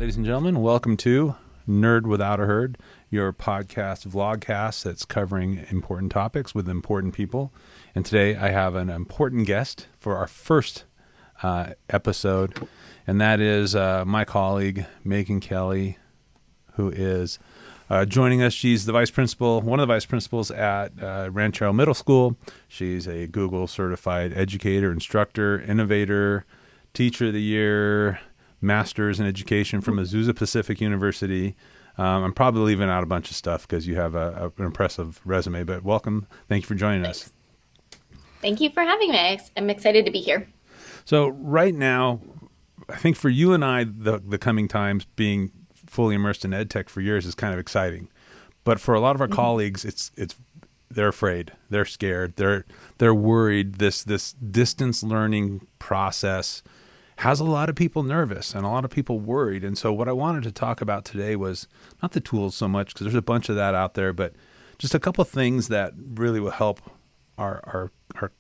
ladies and gentlemen. Welcome to Nerd Without a Herd, your podcast vlogcast that's covering important topics with important people. And today I have an important guest for our first episode, and that is my colleague, Meagan Kelly, who is joining us. She's the vice principal, one of the vice principals at Rancho Middle School. She's a Google certified educator, instructor, innovator, teacher of the year, master's in education from Azusa Pacific University. I'm probably leaving out a bunch of stuff because you have an impressive resume, but welcome. Thank you for joining us. Thank you for having me. I'm excited to be here. So right now, I think for you and I, the coming times being fully immersed in edtech for years is kind of exciting. But for a lot of our colleagues, it's they're afraid, they're scared, they're worried. This distance learning process has a lot of people nervous and a lot of people worried. And so what I wanted to talk about today was not the tools so much, because there's a bunch of that out there, but just a couple of things that really will help our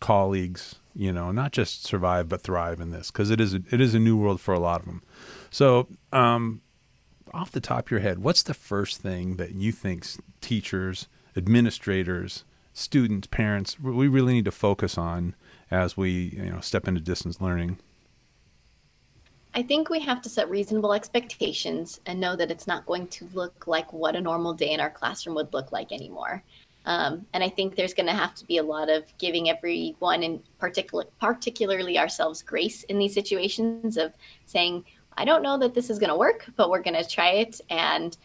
colleagues, not just survive, but thrive in this, because it is a new world for a lot of them. So off the top of your head, what's the first thing that you think teachers, administrators, students, parents, we really need to focus on as we step into distance learning? I think we have to set reasonable expectations and know that it's not going to look like what a normal day in our classroom would look like anymore. And I think there's going to have to be a lot of giving everyone, and particularly ourselves, grace in these situations of saying, I don't know that this is going to work, but we're going to try it. And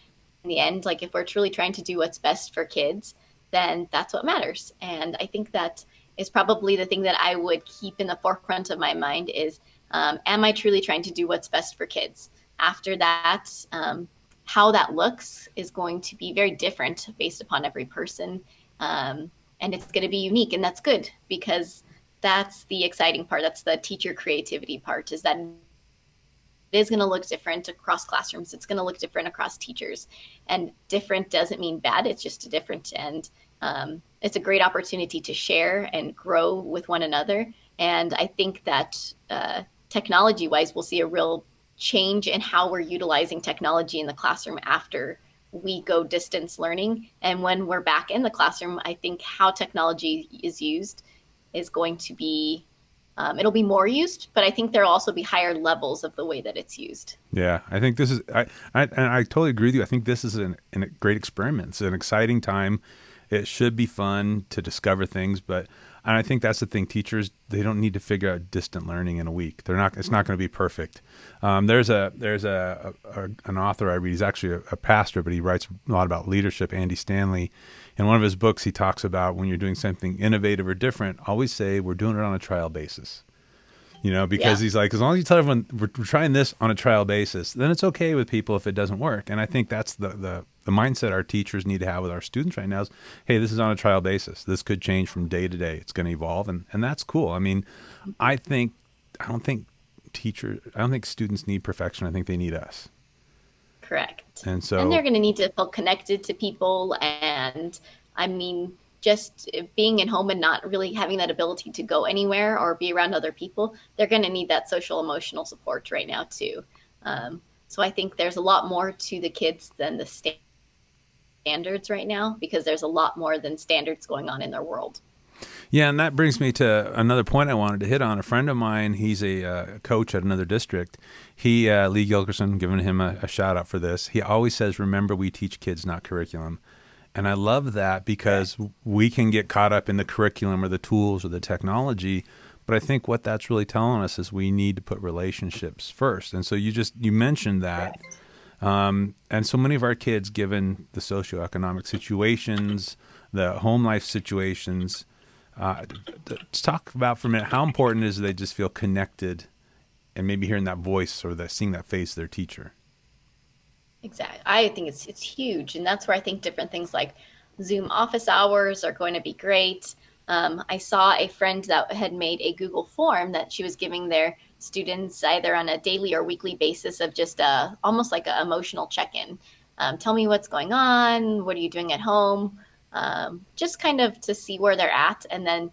in the end, like if we're truly trying to do what's best for kids, then that's what matters. And I think that is probably the thing that I would keep in the forefront of my mind is, am I truly trying to do what's best for kids? After that, how that looks is going to be very different based upon every person. And it's going to be unique, and that's good, because that's the exciting part. That's the teacher creativity part, is that it is going to look different across classrooms. It's going to look different across teachers, and different doesn't mean bad. It's just different. And it's a great opportunity to share and grow with one another. And I think that technology wise, we'll see a real change in how we're utilizing technology in the classroom after we go distance learning. And when we're back in the classroom, I think how technology is used is going to be, it'll be more used, but I think there'll also be higher levels of the way that it's used. Yeah, I think this is, I totally agree with you. I think this is a great experiment. It's an exciting time. It should be fun to discover things, and I think that's the thing. Teachers, they don't need to figure out distant learning in a week. It's not going to be perfect. There's an author I read. He's actually a pastor, but he writes a lot about leadership, Andy Stanley. In one of his books, he talks about when you're doing something innovative or different, always say we're doing it on a trial basis. Because he's like, as long as you tell everyone we're trying this on a trial basis, then it's okay with people if it doesn't work. And I think that's the mindset our teachers need to have with our students right now is, hey, this is on a trial basis. This could change from day to day. It's going to evolve. And that's cool. I mean, I don't think students need perfection. I think they need us. Correct. And they're going to need to feel connected to people. And I mean, just being at home and not really having that ability to go anywhere or be around other people, they're going to need that social emotional support right now too. So I think there's a lot more to the kids than the standards right now, because there's a lot more than standards going on in their world. Yeah, and that brings me to another point I wanted to hit on. A friend of mine, he's a coach at another district. Lee Gilkerson, giving him a shout out for this. He always says, remember, we teach kids, not curriculum. And I love that, because we can get caught up in the curriculum or the tools or the technology. But I think what that's really telling us is we need to put relationships first. And so you mentioned that. And so many of our kids, given the socioeconomic situations, the home life situations, let's talk about for a minute, how important it is they just feel connected and maybe hearing that voice or seeing that face of their teacher. Exactly. I think it's huge. And that's where I think different things like Zoom office hours are going to be great. I saw a friend that had made a Google form that she was giving their students either on a daily or weekly basis of just almost like an emotional check-in. Tell me what's going on. What are you doing at home? Just kind of to see where they're at, and then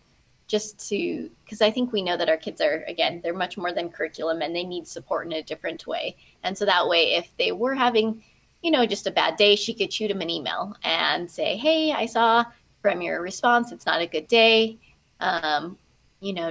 just to, because I think we know that our kids are, again, they're much more than curriculum and they need support in a different way. And so that way, if they were having, just a bad day, she could shoot him an email and say, hey, I saw from your response, it's not a good day.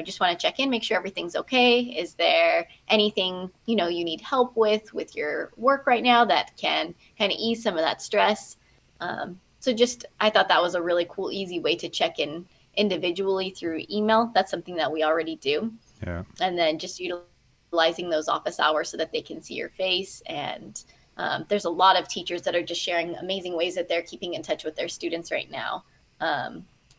Just want to check in, make sure everything's okay. Is there anything, you need help with your work right now that can kind of ease some of that stress? I thought that was a really cool, easy way to check in individually through email. That's something that we already do. Yeah. And then just utilizing those office hours so that they can see your face. And there's a lot of teachers that are just sharing amazing ways that they're keeping in touch with their students right now.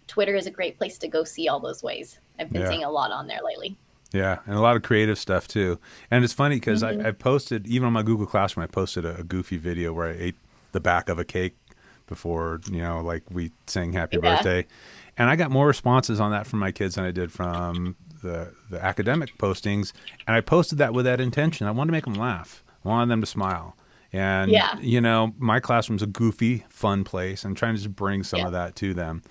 Twitter is a great place to go see all those ways. I've been seeing a lot on there lately. Yeah, and a lot of creative stuff too. And it's funny because I posted, even on my Google Classroom, I posted a goofy video where I ate the back of a cake before, like we sang happy birthday. And I got more responses on that from my kids than I did from the academic postings. And I posted that with that intention. I wanted to make them laugh. I wanted them to smile. And, my classroom's a goofy, fun place. I'm trying to just bring some of that to them.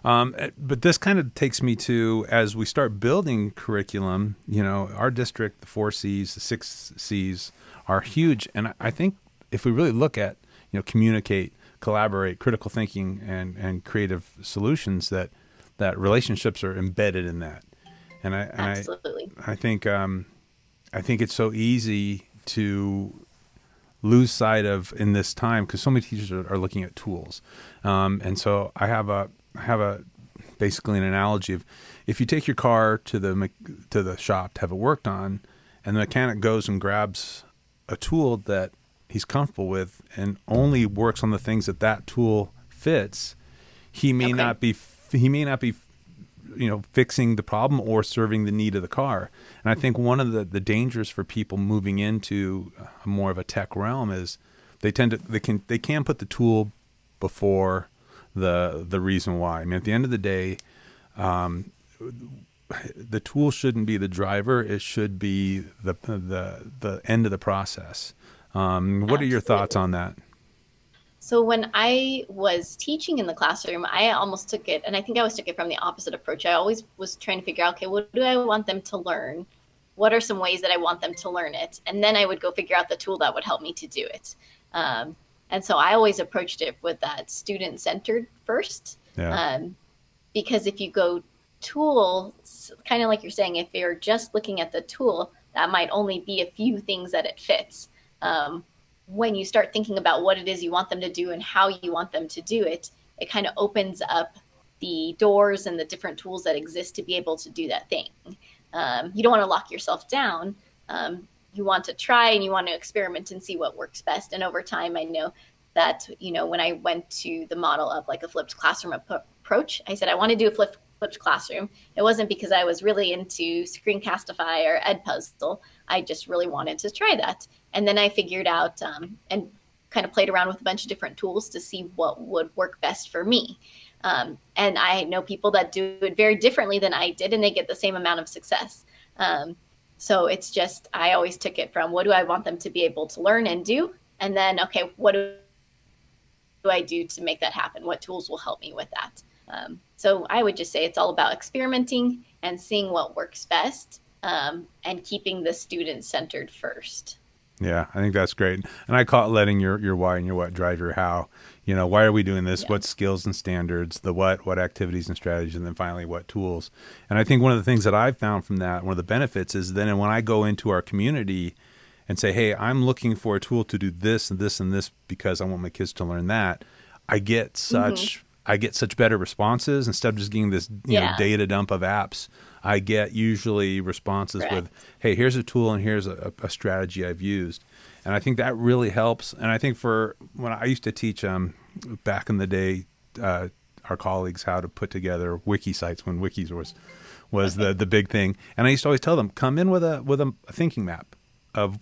But this kind of takes me to, as we start building curriculum, our district, the 4 C's, the 6 C's are huge. And I think if we really look at, communicate, collaborate, critical thinking, and creative solutions, that relationships are embedded in that. And Absolutely. I think it's so easy to lose sight of in this time because so many teachers are looking at tools. And so I have a basically an analogy of, if you take your car to the shop to have it worked on, and the mechanic goes and grabs a tool that he's comfortable with and only works on the things that tool fits, he may not be fixing the problem or serving the need of the car. And I think one of the dangers for people moving into more of a tech realm is they can put the tool before the reason why. I mean, at the end of the day, the tool shouldn't be the driver. It should be the end of the process. What are your thoughts on that? So when I was teaching in the classroom, I almost took it, and I think I always took it from the opposite approach. I always was trying to figure out, okay, what do I want them to learn? What are some ways that I want them to learn it? And then I would go figure out the tool that would help me to do it. And so I always approached it with that student-centered first. Yeah. Because if you go tools, kind of like you're saying, if you're just looking at the tool, that might only be a few things that it fits. When you start thinking about what it is you want them to do and how you want them to do it, it kind of opens up the doors and the different tools that exist to be able to do that thing. You don't want to lock yourself down. You want to try and you want to experiment and see what works best. And over time, I know that, when I went to the model of like a flipped classroom approach, I said, I want to do a flipped classroom. It wasn't because I was really into Screencastify or Edpuzzle. I just really wanted to try that. And then I figured out and kind of played around with a bunch of different tools to see what would work best for me. And I know people that do it very differently than I did, and they get the same amount of success. So it's just, I always took it from, what do I want them to be able to learn and do? And then, okay, what do I do to make that happen? What tools will help me with that? So I would just say it's all about experimenting and seeing what works best, and keeping the student centered first. Yeah, I think that's great. And I call it letting your why and your what drive your how. Why are we doing this? Yeah. What skills and standards, the what activities and strategies, and then finally what tools. And I think one of the things that I've found from that, one of the benefits is then when I go into our community and say, hey, I'm looking for a tool to do this and this and this because I want my kids to learn that, I get such better responses instead of just getting this data dump of apps. I get usually responses with, hey, here's a tool and here's a strategy I've used. And I think that really helps. And I think for when I used to teach back in the day, our colleagues how to put together wiki sites when wikis was the big thing. And I used to always tell them, come in with a thinking map of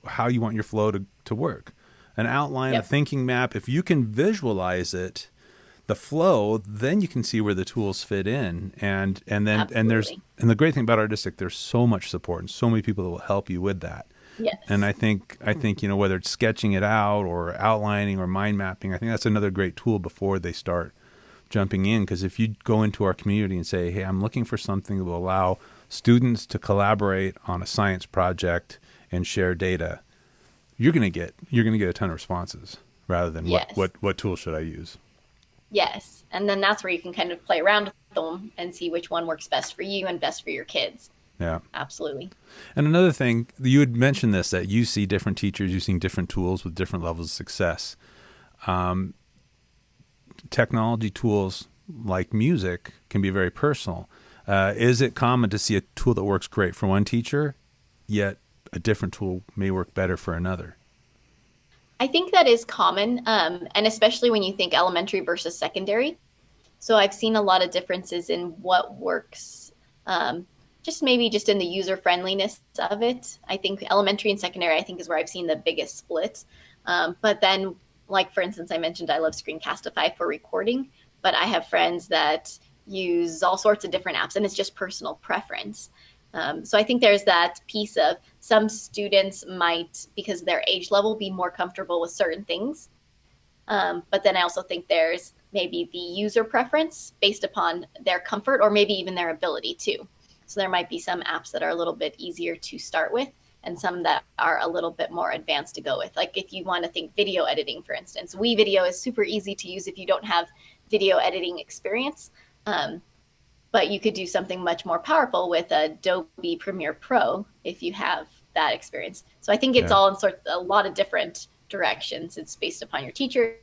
how you want your flow to work. An outline, a thinking map. If you can visualize it, the flow, then you can see where the tools fit in, and the great thing about our district, there's so much support and so many people that will help you with that. Yes. And I think whether it's sketching it out or outlining or mind mapping, I think that's another great tool before they start jumping in, because if you go into our community and say, hey, I'm looking for something that will allow students to collaborate on a science project and share data, you're going to get a ton of responses rather than Yes. what tool should I use? Yes. And then that's where you can kind of play around with them and see which one works best for you and best for your kids. Yeah. Absolutely. And another thing, you had mentioned this, that you see different teachers using different tools with different levels of success. Technology tools like music can be very personal. Is it common to see a tool that works great for one teacher, yet a different tool may work better for another? I think that is common, and especially when you think elementary versus secondary. So I've seen a lot of differences in what works, just in the user friendliness of it. I think elementary and secondary, I think, is where I've seen the biggest split. But then, like, for instance, I mentioned I love Screencastify for recording, but I have friends that use all sorts of different apps, and it's just personal preference. So I think there's that piece of some students might, because of their age level, be more comfortable with certain things. But then I also think there's maybe the user preference based upon their comfort or maybe even their ability too. So there might be some apps that are a little bit easier to start with and some that are a little bit more advanced to go with. Like if you want to think video editing, for instance, WeVideo is super easy to use if you don't have video editing experience. But you could do something much more powerful with Adobe Premiere Pro if you have that experience. So I think it's all in a lot of different directions. It's based upon your teacher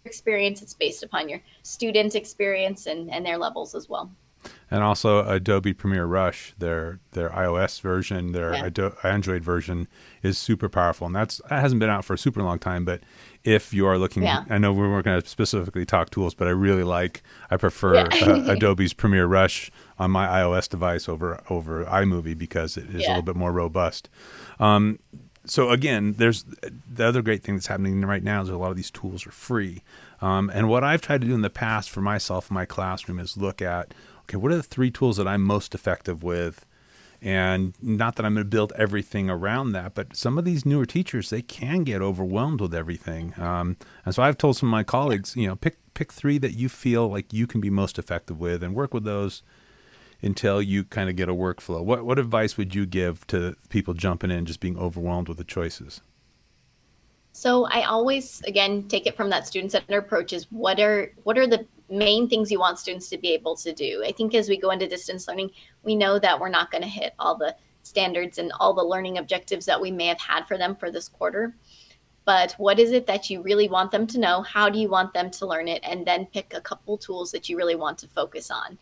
experience. It's based upon your student experience and their levels as well. And also Adobe Premiere Rush, their iOS version, their Android version is super powerful. And that hasn't been out for a super long time, but if you are looking, I know we weren't going to specifically talk tools, but I prefer Adobe's Premiere Rush on my iOS device over iMovie because it is a little bit more robust. So again, there's the other great thing that's happening right now is a lot of these tools are free. And what I've tried to do in the past for myself in my classroom is look at, okay, what are the 3 tools that I'm most effective with? And not that I'm going to build everything around that, but some of these newer teachers, they can get overwhelmed with everything. And so I've told some of my colleagues, pick 3 that you feel like you can be most effective with and work with those until you kind of get a workflow. What advice would you give to people jumping in, just being overwhelmed with the choices? So I always, again, take it from that student-centered approach is what are the main things you want students to be able to do? I think as we go into distance learning, we know that we're not going to hit all the standards and all the learning objectives that we may have had for them for this quarter. But what is it that you really want them to know? How do you want them to learn it? And then pick a couple tools that you really want to focus on.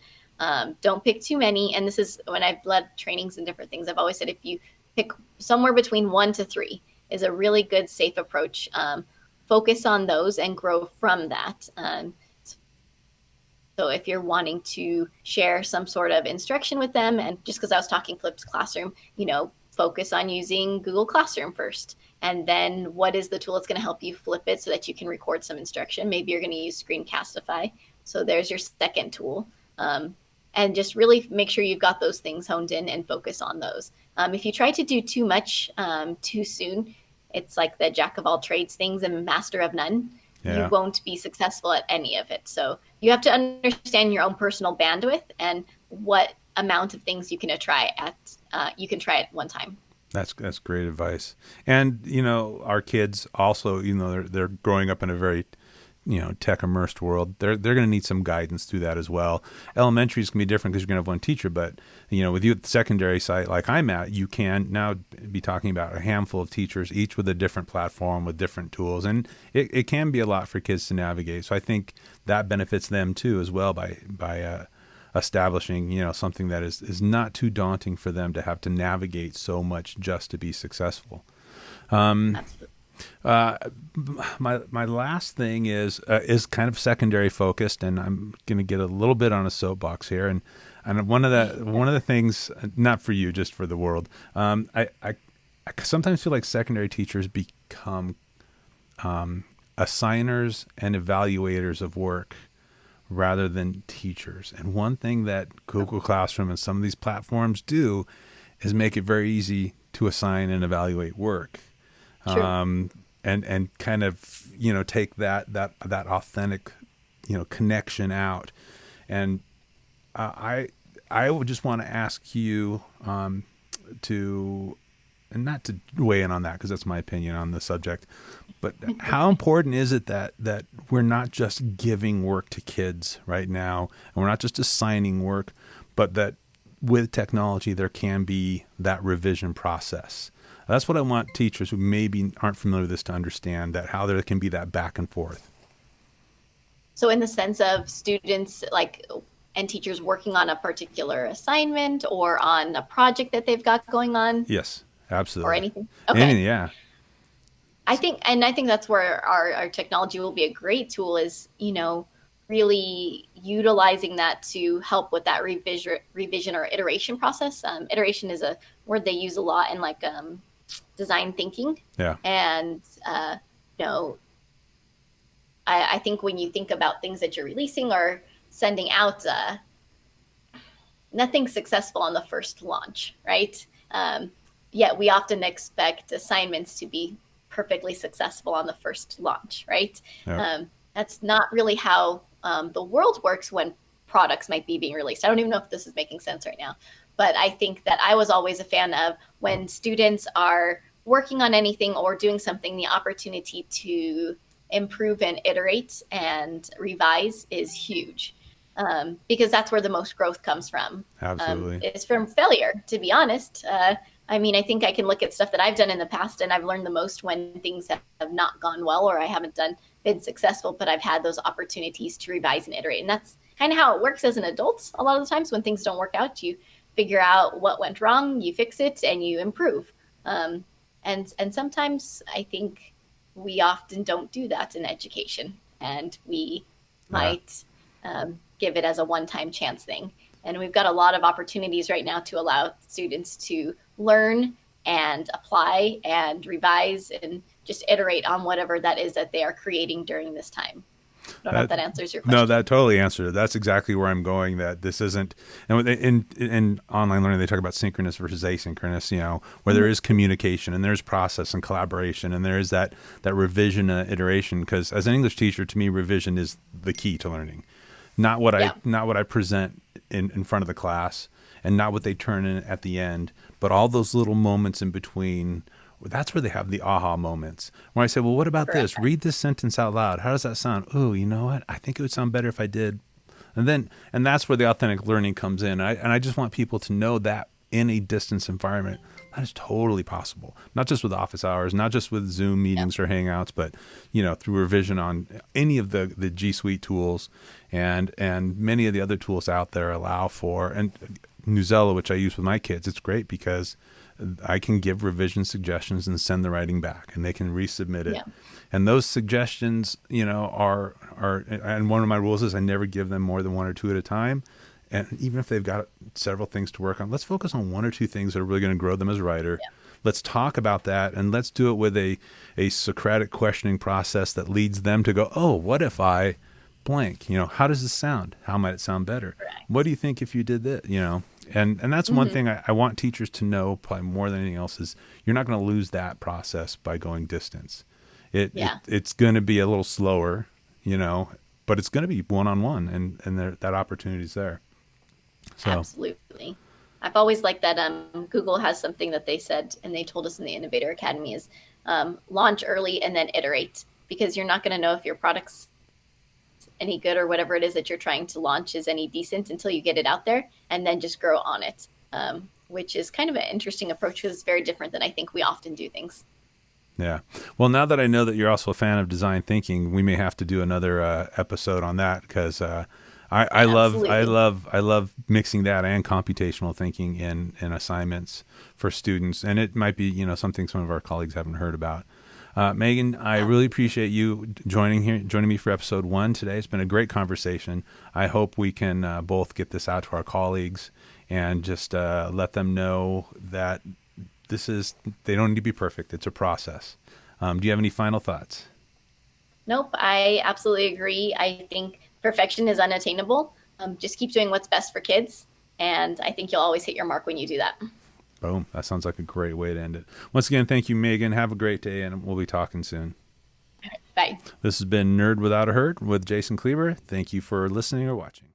Don't pick too many. And this is when I've led trainings and different things. I've always said if you pick somewhere between 1 to 3 is a really good, safe approach. Focus on those and grow from that. So if you're wanting to share some sort of instruction with them, and just because I was talking flipped classroom, focus on using Google Classroom first. And then what is the tool that's going to help you flip it so that you can record some instruction? Maybe you're going to use Screencastify. So there's your second tool. And just really make sure you've got those things honed in and focus on those. If you try to do too much too soon, it's like the jack of all trades things and master of none. Yeah. You won't be successful at any of it. So you have to understand your own personal bandwidth and what amount of things you can try at one time. That's great advice. And our kids also, they're growing up in a very tech immersed world. They're going to need some guidance through that as well. Elementary is going to be different because you're going to have one teacher, but with you at the secondary site like I'm at, you can now be talking about a handful of teachers, each with a different platform with different tools, and it can be a lot for kids to navigate. So I think that benefits them too as well by establishing something that is not too daunting for them to have to navigate so much just to be successful. Absolutely. My last thing is kind of secondary focused, and I'm going to get a little bit on a soapbox here. And one of the things, not for you, just for the world. I sometimes feel like secondary teachers become assigners and evaluators of work rather than teachers. And one thing that Google Classroom and some of these platforms do is make it very easy to assign and evaluate work. Sure. And kind of, take that authentic connection out. And I would just want to ask you to, and not to weigh in on that because that's my opinion on the subject, but how important is it that we're not just giving work to kids right now, and we're not just assigning work, but that with technology there can be that revision process. That's what I want teachers who maybe aren't familiar with this to understand, that how there can be that back and forth. So in the sense of students and teachers working on a particular assignment or on a project that they've got going on? Yes, absolutely. Or anything? Okay. Anything, yeah. I think that's where our technology will be a great tool, is, really utilizing that to help with that revision or iteration process. Iteration is a word they use a lot in design thinking. Yeah. And, I think when you think about things that you're releasing or sending out, nothing's successful on the first launch, right? Yet we often expect assignments to be perfectly successful on the first launch, right? Yeah. That's not really how the world works when products might be being released. I don't even know if this is making sense right now, but I think that I was always a fan of, when students are working on anything or doing something, the opportunity to improve and iterate and revise is huge, because that's where the most growth comes from. Absolutely. It's from failure, to be honest. I think I can look at stuff that I've done in the past, and I've learned the most when things have not gone well or I haven't been successful, but I've had those opportunities to revise and iterate. And that's kind of how it works as an adult. A lot of the times when things don't work out, you figure out what went wrong, you fix it, and you improve. And sometimes I think we often don't do that in education, and we might give it as a one-time chance thing. And we've got a lot of opportunities right now to allow students to learn and apply and revise and just iterate on whatever that is that they are creating during this time. I don't know if that answers your question. No, that totally answered it. That's exactly where I'm going, that this isn't, and in online learning, they talk about synchronous versus asynchronous, where there is communication and there's process and collaboration, and there is that revision and iteration. Because as an English teacher, to me, revision is the key to learning. Not what I present in front of the class, and not what they turn in at the end, but all those little moments in between. That's where they have the aha moments, where I say, well, what about this? Read this sentence out loud. How does that sound? Oh, you know what? I think it would sound better if I did. And that's where the authentic learning comes in. And I just want people to know that in a distance environment, that is totally possible. Not just with office hours, not just with Zoom meetings or Hangouts, but, through revision on any of the G Suite tools, and many of the other tools out there allow for, and Newsella, which I use with my kids. It's great because I can give revision suggestions and send the writing back, and they can resubmit it. Yeah. And those suggestions, are, and one of my rules is I never give them more than one or two at a time. And even if they've got several things to work on, let's focus on one or two things that are really going to grow them as a writer. Yeah. Let's talk about that, and let's do it with a Socratic questioning process that leads them to go, oh, what if I blank? How does this sound? How might it sound better? Right. What do you think if you did this? And that's one thing I want teachers to know, probably more than anything else, is you're not going to lose that process by going distance. It's going to be a little slower, but it's going to be one-on-one, and that opportunity's there. So. Absolutely. I've always liked that Google has something that they said, and they told us in the Innovator Academy, is launch early and then iterate, because you're not going to know if your product's any good or whatever it is that you're trying to launch is any decent until you get it out there, and then just grow on it, which is kind of an interesting approach, because it's very different than I think we often do things. Yeah. Well, now that I know that you're also a fan of design thinking, we may have to do another episode on that, because I love mixing that and computational thinking in assignments for students, and it might be something some of our colleagues haven't heard about. Meagan, I really appreciate you joining me for episode 1 today. It's been a great conversation. I hope we can both get this out to our colleagues and just let them know that they don't need to be perfect. It's a process. Do you have any final thoughts? Nope. I absolutely agree. I think perfection is unattainable. Just keep doing what's best for kids, and I think you'll always hit your mark when you do that. Boom. That sounds like a great way to end it. Once again, thank you, Meagan. Have a great day, and we'll be talking soon. All right. Bye. This has been Nerd Without a Herd with Jason Kleber. Thank you for listening or watching.